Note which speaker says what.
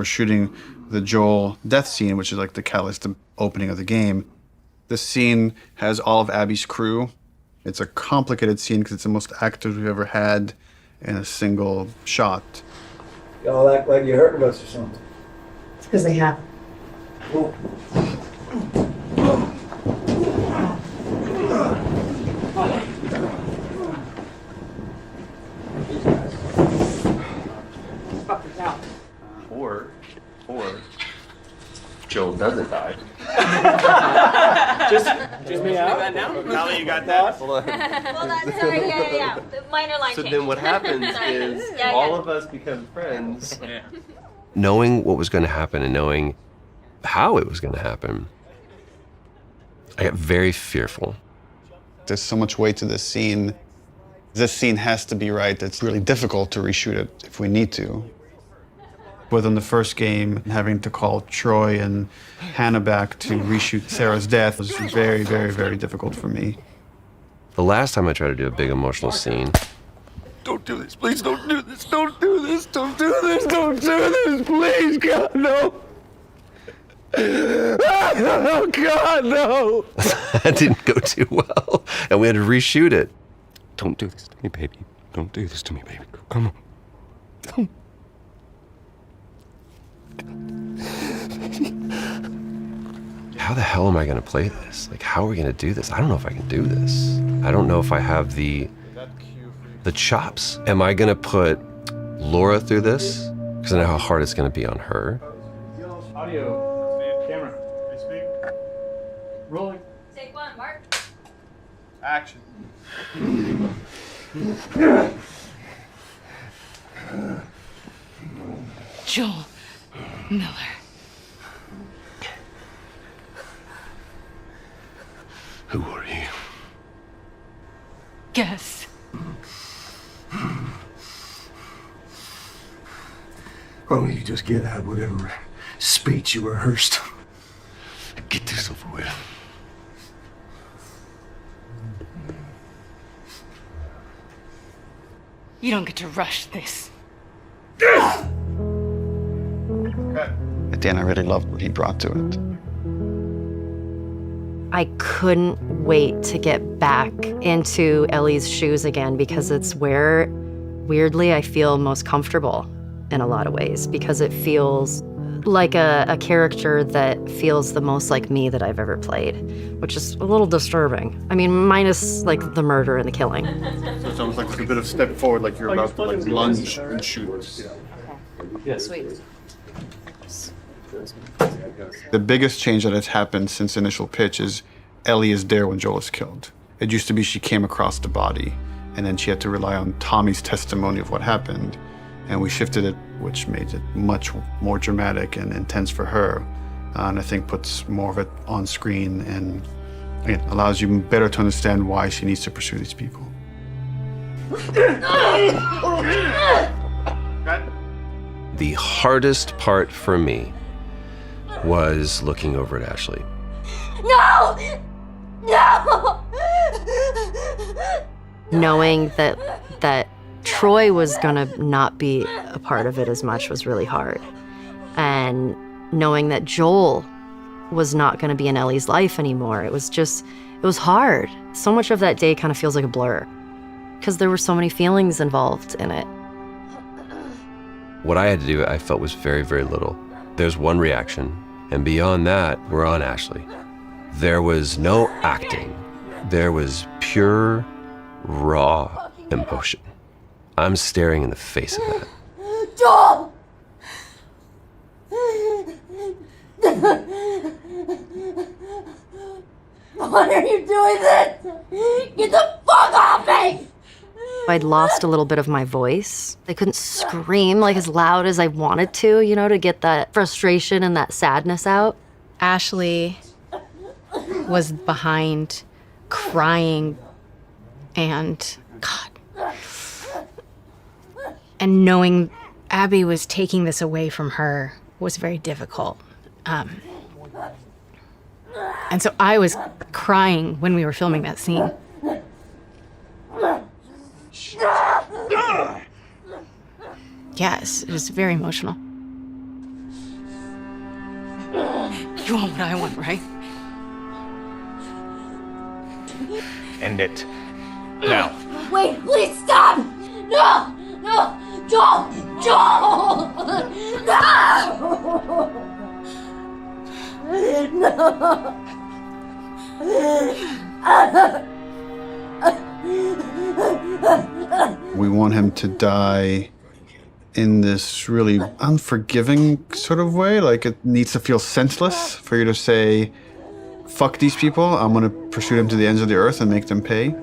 Speaker 1: we're shooting the Joel death scene, which is like the catalyst, the opening of the game. This scene has all of Abby's crew. It's a complicated scene because it's the most actors we've ever had in a single shot.
Speaker 2: Y'all act like you're hurting us or something.
Speaker 3: It's because they have.
Speaker 4: Or Joel doesn't die.
Speaker 2: Just me out.
Speaker 5: that now?
Speaker 2: Now that you got that.
Speaker 4: Hold on.
Speaker 6: Well, that's sorry, yeah. The minor line
Speaker 4: So
Speaker 6: change.
Speaker 4: then what happens is
Speaker 6: Yeah,
Speaker 4: all
Speaker 6: yeah.
Speaker 4: of us become friends.
Speaker 5: Yeah.
Speaker 7: Knowing what was going to happen and knowing how it was going to happen, I got very fearful.
Speaker 1: There's so much weight to this scene. This scene has to be right. It's really difficult to reshoot it if we need to. Within the first game, having to call Troy and Hannah back to reshoot Sarah's death was very, very, very difficult for me.
Speaker 7: The last time I tried to do a big emotional scene,
Speaker 4: Don't do this, please don't do this, don't do this, don't do this, don't do this, please, God, no. Oh, God, no.
Speaker 7: that didn't go too well, and we had to reshoot it.
Speaker 4: Don't do this to me, baby. Don't do this to me, baby. Come on.
Speaker 7: How the hell am I going to play this? Like, how are we going to do this? I don't know if I can do this. I don't know if I have the chops. Am I going to put Laura through this? Because I know how hard it's going to be on her.
Speaker 2: Audio. Camera. Rolling.
Speaker 6: Take one, Mark.
Speaker 1: Action.
Speaker 3: Joel Miller.
Speaker 4: Who are you?
Speaker 3: Guess.
Speaker 8: Why don't you just get out whatever speech you rehearsed?
Speaker 4: Get this over with.
Speaker 3: You don't get to rush this.
Speaker 1: At the end, I really loved what he brought to it.
Speaker 9: I couldn't wait to get back into Ellie's shoes again because it's where, weirdly, I feel most comfortable in a lot of ways because it feels like a character that feels the most like me that I've ever played, which is a little disturbing. I mean, minus like the murder and the killing.
Speaker 1: So it's almost like a bit of step forward, like you're about to like lunge and shoot.
Speaker 3: Sweet.
Speaker 1: The biggest change that has happened since initial pitch is Ellie is there when Joel is killed. It used to be she came across the body, and then she had to rely on Tommy's testimony of what happened. And we shifted it, which made it much more dramatic and intense for her. And I think puts more of it on screen and again, allows you better to understand why she needs to pursue these people.
Speaker 7: The hardest part for me was looking over at Ashley.
Speaker 6: No! No!
Speaker 9: Knowing that Troy was gonna not be a part of it as much was really hard. And knowing that Joel was not gonna be in Ellie's life anymore, it was hard. So much of that day kind of feels like a blur because there were so many feelings involved in it.
Speaker 7: What I had to do, I felt was very, very little. There's one reaction, and beyond that, we're on Ashley. There was no acting. There was pure, raw emotion. I'm staring in the face of that.
Speaker 6: Joel! Why are you doing this? Get the fuck off me!
Speaker 9: I'd lost a little bit of my voice. I couldn't scream like as loud as I wanted to, to get that frustration and that sadness out.
Speaker 10: Ashley was behind, crying, and God. And knowing Abby was taking this away from her was very difficult. And so I was crying when we were filming that scene. Yes, it was very emotional.
Speaker 4: End it. Now.
Speaker 6: Wait, please stop! No! No! Joel! Joel!
Speaker 1: We want him to die in this really unforgiving sort of way. Like, it needs to feel senseless for you to say, fuck these people, I'm gonna pursue them to the ends of the earth and make them pay.